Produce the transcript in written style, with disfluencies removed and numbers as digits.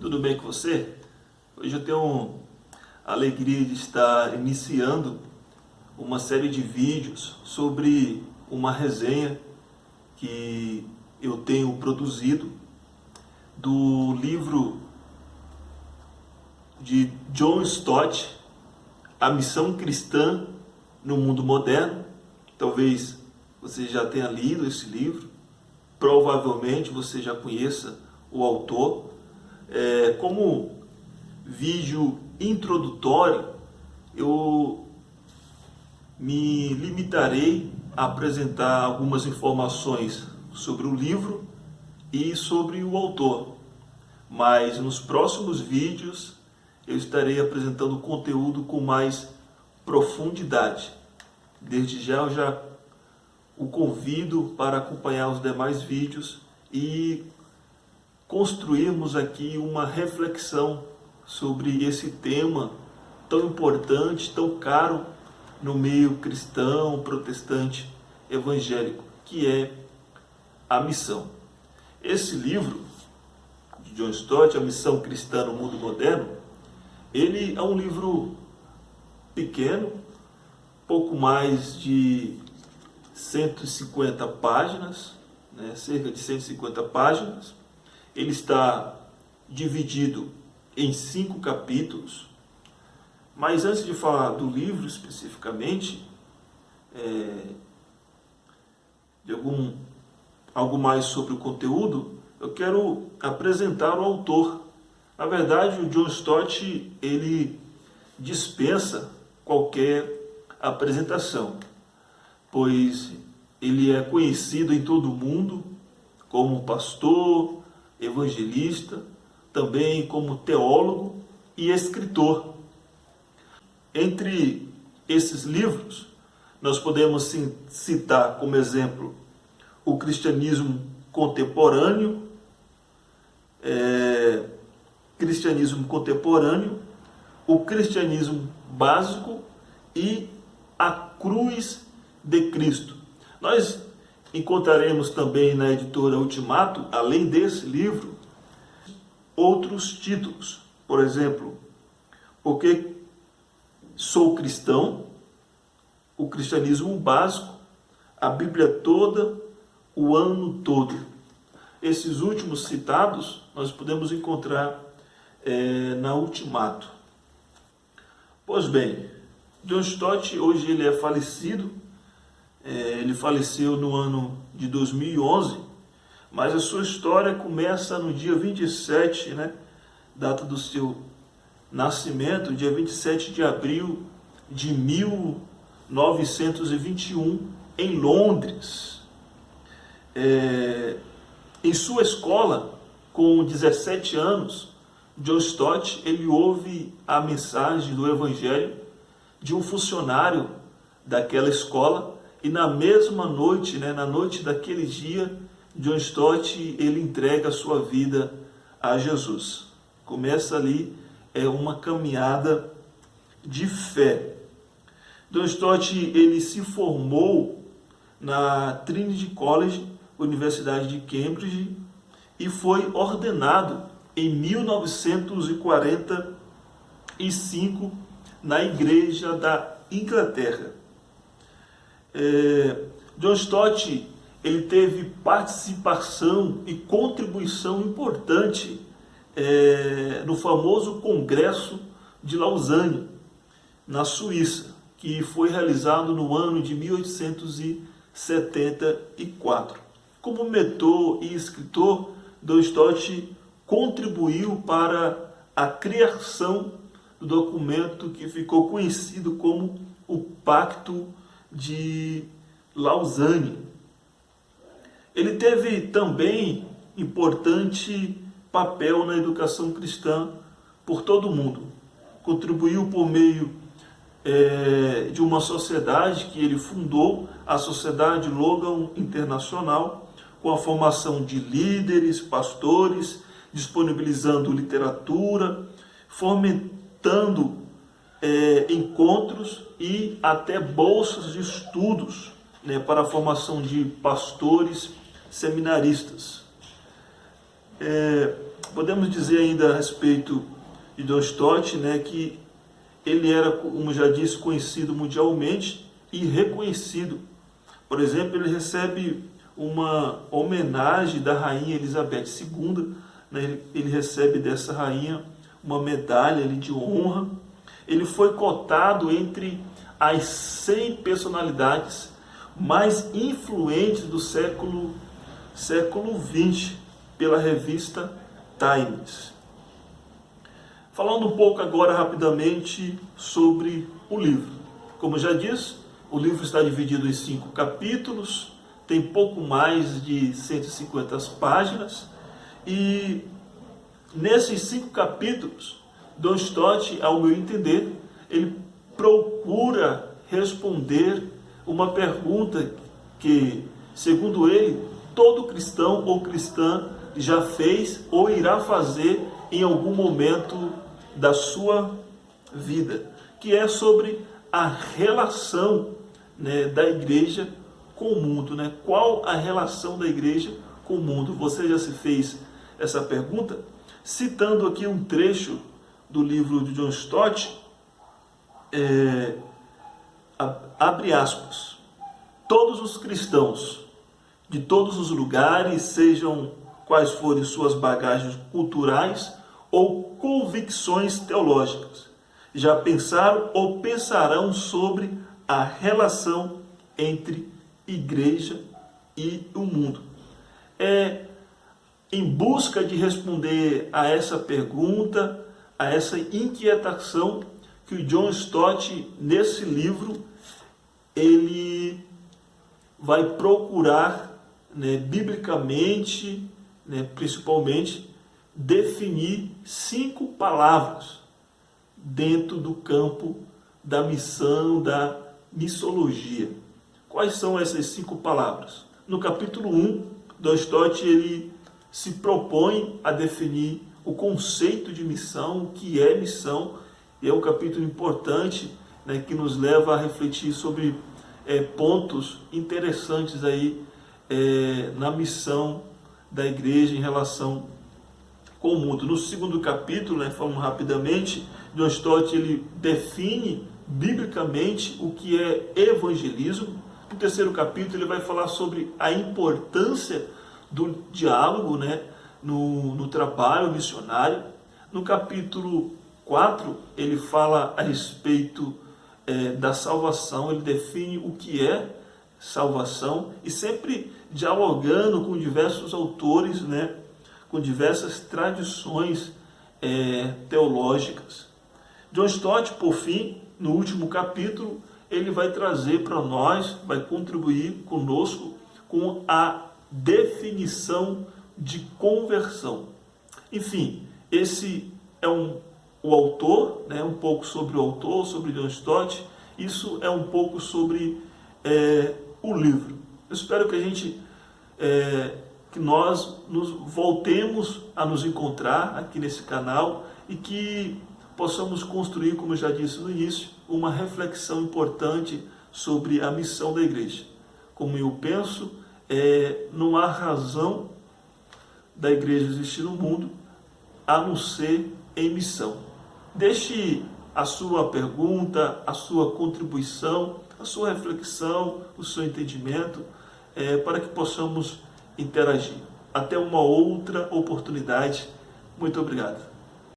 tudo bem com você? Hoje eu tenho a alegria de estar iniciando uma série de vídeos sobre uma resenha que eu tenho produzido do livro de John Stott, A Missão Cristã no Mundo Moderno. Talvez você já tenha lido esse livro, provavelmente você já conheça o autor. Como vídeo introdutório, eu me limitarei a apresentar algumas informações sobre o livro e sobre o autor, mas nos próximos vídeos eu estarei apresentando conteúdo com mais profundidade. Desde já eu já o convido para acompanhar os demais vídeos e construirmos aqui uma reflexão sobre esse tema tão importante, tão caro no meio cristão, protestante, evangélico, que é a missão. Esse livro de John Stott, A Missão Cristã no Mundo Moderno, ele é um livro pequeno, pouco mais de 150 páginas, cerca de 150 páginas. Ele está dividido em 5 capítulos, mas antes de falar do livro especificamente, de algo mais sobre o conteúdo, eu quero apresentar o autor. Na verdade, o John Stott, ele dispensa qualquer apresentação, pois ele é conhecido em todo o mundo como pastor, evangelista, também como teólogo e escritor. Entre esses livros, nós podemos citar como exemplo o cristianismo contemporâneo, o cristianismo básico e a cruz de Cristo. Nós encontraremos também na editora Ultimato, além desse livro, outros títulos. Por exemplo, Porque Sou Cristão, o cristianismo básico, a Bíblia toda, o ano todo. Esses últimos citados nós podemos encontrar na Ultimato. Pois bem, John Stott hoje ele é falecido. Ele faleceu no ano de 2011, mas a sua história começa no dia 27, data do seu nascimento, dia 27 de abril de 1921, em Londres. Em sua escola, com 17 anos, John Stott ele ouve a mensagem do Evangelho de um funcionário daquela escola, e na mesma noite, na noite daquele dia, John Stott ele entrega a sua vida a Jesus. Começa ali uma caminhada de fé. John Stott ele se formou na Trinity College, Universidade de Cambridge, e foi ordenado em 1945 na Igreja da Inglaterra. John Stott ele teve participação e contribuição importante no famoso Congresso de Lausanne, na Suíça, que foi realizado no ano de 1874. Como mentor e escritor, John Stott contribuiu para a criação do documento que ficou conhecido como o Pacto de Lausanne. Ele teve também importante papel na educação cristã por todo o mundo. Contribuiu por meio de uma sociedade que ele fundou, a Sociedade Logan Internacional, com a formação de líderes, pastores, disponibilizando literatura, fomentando encontros e até bolsas de estudos para a formação de pastores seminaristas. Podemos dizer ainda a respeito de John Stott, né, que ele era, como já disse, conhecido mundialmente e reconhecido. Por exemplo, ele recebe uma homenagem da rainha Elizabeth II, né? Ele recebe dessa rainha uma medalha ali de honra. Ele foi cotado entre as 100 personalidades mais influentes do século XX pela revista Times. Falando um pouco agora rapidamente sobre o livro. Como já disse, o livro está dividido em 5 capítulos, tem pouco mais de 150 páginas, e nesses 5 capítulos, John Stott, ao meu entender, ele procura responder uma pergunta que, segundo ele, todo cristão ou cristã já fez ou irá fazer em algum momento da sua vida, que é sobre a relação, né, da igreja com o mundo, né? Qual a relação da igreja com o mundo? Você já se fez essa pergunta? Citando aqui um trecho do livro de John Stott, abre aspas: todos os cristãos de todos os lugares, sejam quais forem suas bagagens culturais ou convicções teológicas, já pensaram ou pensarão sobre a relação entre igreja e o mundo. É em busca de responder a essa pergunta, a essa inquietação, que o John Stott, nesse livro, ele vai procurar, né, biblicamente, né, principalmente, definir 5 palavras dentro do campo da missão, da missologia. Quais são essas 5 palavras? No capítulo 1, John Stott ele se propõe a definir o conceito de missão, o que é missão, e é um capítulo importante, né, que nos leva a refletir sobre pontos interessantes aí na missão da igreja em relação com o mundo. No segundo capítulo, né, falando rapidamente, John Stott ele define biblicamente o que é evangelismo. No terceiro capítulo ele vai falar sobre a importância do diálogo, né, no trabalho missionário. No capítulo 4 ele fala a respeito da salvação, ele define o que é salvação, e sempre dialogando com diversos autores, né, com diversas tradições teológicas. John Stott, por fim, no último capítulo, ele vai trazer para nós, vai contribuir conosco com a definição de conversão. Enfim, esse é o autor, né, um pouco sobre o autor, sobre John Stott. Isso é um pouco sobre o livro. Eu espero que a gente, que nós nos voltemos a nos encontrar aqui nesse canal e que possamos construir, como eu já disse no início, uma reflexão importante sobre a missão da igreja. Como eu penso, não há razão da igreja existir no mundo a não ser em missão. Deixe a sua pergunta, a sua contribuição, a sua reflexão, o seu entendimento, para que possamos interagir. Até uma outra oportunidade. Muito obrigado.